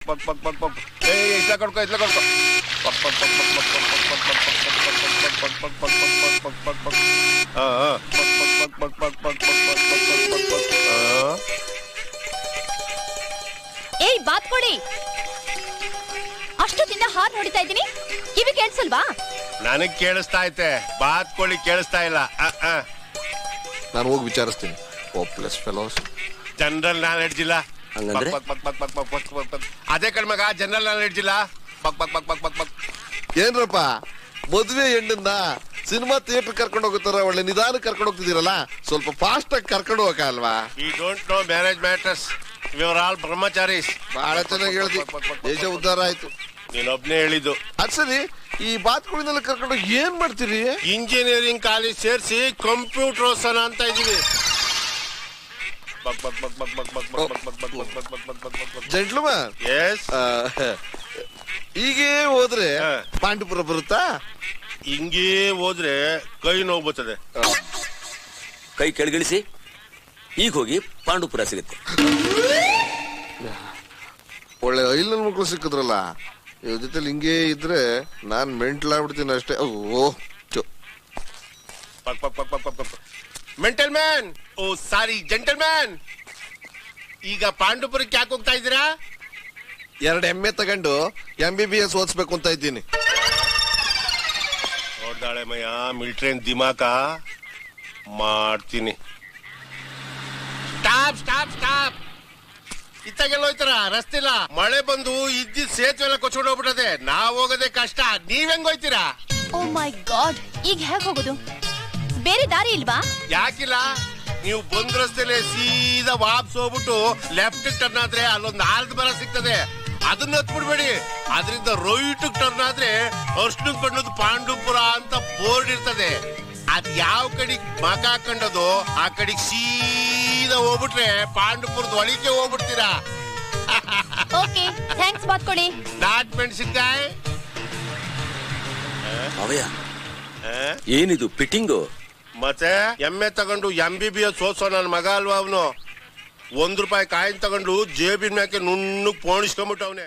ಪಕ್ ಪಕ್ ಪಕ್ ಪಕ್ ಏ ಇಟ್ಲ ಕಡ್ಕೊ ಪಕ್ ಪಕ್ ಪಕ್ ಪಕ್ ಪಕ್ ಪಕ್ ಪಕ್ ಪಕ್ ಪಕ್ ಪಕ್ ಪಕ್ ಪಕ್ ಹಾ ಪಕ್ ಪಕ್ ಪಕ್ ಪಕ್ ಪಕ್ ಪಕ್ ಪಕ್ ಪಕ್ ಪಕ್ ಪಕ್ ಏಯ್ ಬಾತ್ ಕೊಡಿ. ಅಷ್ಟೊತ್ತಿಂದ ಹಾರ್ ಹೊಡಿತಾ ಇದ್ದೀನಿ, ಕಿವಿ ಕೇಳಿಸಲ್ವಾ? ನನಗ್ ಕೇಳಿಸ್ತಾ ಐತೆ, ಬಾತ್ ಕೋಳಿ ಕೇಳಿಸ್ತಾ ಇಲ್ಲ. ನಾನು ಹೋಗಿ ವಿಚಾರಿಸ್ತೀನಿ. Hopeless fellows. ಜನರಲ್ ನಾಲೆಡ್ಜ್ ಇಲ್ಲ. ಹಂಗಂದ್ರೆ ಅದೇ ಕಣ್ಮಗ ಜನರಲ್ ನಾಲೆಡ್ಜ್ ಇಲ್ಲ. ಪಕ್ ಪಕ್ ಪಕ್ ಪಕ್ ಪಕ್ ಪಕ್ ಏನ್ರಪ್ಪ ಮದುವೆ ಹೆಣ್ಣನ್ನ ಸಿನಿಮಾ ಥಿಯೇಟರ್ ಕರ್ಕೊಂಡು ಹೋಗುತ್ತಾರ, ಒಳ್ಳೆ ನಿಧಾನ ಕರ್ಕೊಂಡು ಹೋಗ್ತಿದ್ದೀರಲ್ಲ, ಸ್ವಲ್ಪ ಫಾಸ್ಟ್ ಆಗಿ ಕರ್ಕೊಂಡು ಹೋಗಲ್ವಾ? We don't know marriage matters, we are all brahmacharis. ಬಹಳ ಚೆನ್ನಾಗಿ ಹೇಳ್ದಿ, ದೇಶ ಉದ್ಧಾರ ಆಯ್ತು. ನೀನೊಬ್ನೇ ಹೇಳಿದ್ದು. ಅದ್ ಸರಿ, ಈ ಬಾತ್ಕೋಳಿನೆಲ್ಲ ಕರ್ಕೊಂಡು ಏನ್ ಮಾಡ್ತೀರಿ? ಇಂಜಿನಿಯರಿಂಗ್ ಕಾಲೇಜ್ ಸೇರಿಸಿ ಕಂಪ್ಯೂಟರ್ ಓದ್ಸೋಣ ಅಂತ ಇದೀವಿ. Gentleman, yes. ಹೀಗೆ ಹೋದ್ರೆ ಪಾಂಡುಪುರ ಬರುತ್ತಾ? ಹಿಂಗೇ ಹೋದ್ರೆ ಕೈ ನೋವು ಬರ್ತದೆ. ಕೈ ಕೆಳಗಿಳಿಸಿ, ಈಗ ಹೋಗಿ ಪಾಂಡುಪುರ ಸಿಗುತ್ತೆ. ಒಳ್ಳೆ ಐಲನ್ ಮಕ್ಕಳು ಸಿಕ್ಕಿದ್ರಲ್ಲ, ಇವ್ರ ಜೊತೆ ಹಿಂಗೆ ಇದ್ರೆ ನಾನ್ ಮೆಂಟ್ಲಾಗ್ಬಿಡ್ತೀನಿ ಅಷ್ಟೇ. ಮೆಂಟಲ್ ಮ್ಯಾನ್, ಓ ಸಾರಿ ಜೆಂಟಲ್ ಮ್ಯಾನ್. ಈಗ ಪಾಂಡುಪುರಕ್ಕೆ ಯಾಕೆ ಹೋಗ್ತಾ ಇದ್ದೀರಾ? 2 ಎಮ್ಮೆ ತಗೊಂಡು MBBS ಓದಿಸ್ಬೇಕು ಅಂತ ಇದ್ದೀನಿ. ನೋಡ್ದಾಳೆ ಮಯ್ಯ, ಮಿಲ್ಟ್ರೇನ್ ದಿಮಾಕ ಮಾಡ್ತೀನಿ. Stop stop stop. ಇತ್ತಾಗೆಲ್ಲ ಹೋಯ್ತಾರ, ರಸ್ತೆ ಇಲ್ಲ, ಮಳೆ ಬಂದು ಇದ್ದಿದ್ ಸೇತುವೆ ಎಲ್ಲ ಕೊಚ್ಕೊಂಡು ಹೋಗ್ಬಿಟ್ಟದೆ. ನಾವ್ ಹೋಗೋದೇ ಕಷ್ಟ, ನೀವ್ ಹೆಂಗ್ ಹೋಯ್ತೀರಾ? ಓ ಮೈ ಗಾಡ್, ಈಗ ಹೇಗ್ ಹೋಗೋದು? ಬೇರೆ ದಾರಿ ಇಲ್ವಾ? ಯಾಕಿಲ್ಲ, ನೀವು ಬಂದ್ ರಸ್ತೆಲೆ ಸೀದಾ ವಾಪಸ್ ಹೋಗ್ಬಿಟ್ಟು ಲೆಫ್ಟ್ ಟರ್ನ್ ಆದ್ರೆ ಅಲ್ಲೊಂದು ಆಲ್ದ ಮರ ಸಿಗ್ತದೆ, ಅದನ್ನ ಹತ್ಬಿಡ್ಬೇಡಿ. ಅದರಿಂದ ರೈಟ್ ಟರ್ನ್ ಆದ್ರೆ ಅರ್ಶನ ಬಣ್ಣದ ಪಾಂಡುಪುರ ಅಂತ ಬೋರ್ಡ್ ಇರ್ತದೆ. ಅದ್ ಯಾವ ಕಡೆಗ್ ಮಕ ಹಾಕೊಂಡದು ಆ ಕಡೆಗ್ ಸೀದಾ ಹೋಗ್ಬಿಟ್ರೆ ಪಾಂಡುಪುರದ ಒಳಗೆ ಹೋಗ್ಬಿಡ್ತೀರಾ. ಓಕೆ, ಥ್ಯಾಂಕ್ಸ್ ಬಾತ್ ಕೊಡಿ. ನಾಟ್ ಮೆಣಸಿನ್ಕಾಯಿ. ಅವಯ್ಯ, ಏನಿದು ಫಿಟ್ಟಿಂಗು? ಮತ್ತೆ ಎಮ್ಮೆ ತಗೊಂಡು MBBS ಓದ್ಸೋ ನನ್ನ ಮಗ ಅಲ್ವಾ ಅವನು. ₹1 ಕಾಯಿನ್ ತಗೊಂಡು ಜೇಬಿನ ಮ್ಯಾಕೆ ನುಣ್ಣಗ್ ಪೋಣಿಸ್ಕೊಂಡ್ಬಿಟ್ಟವನೆ.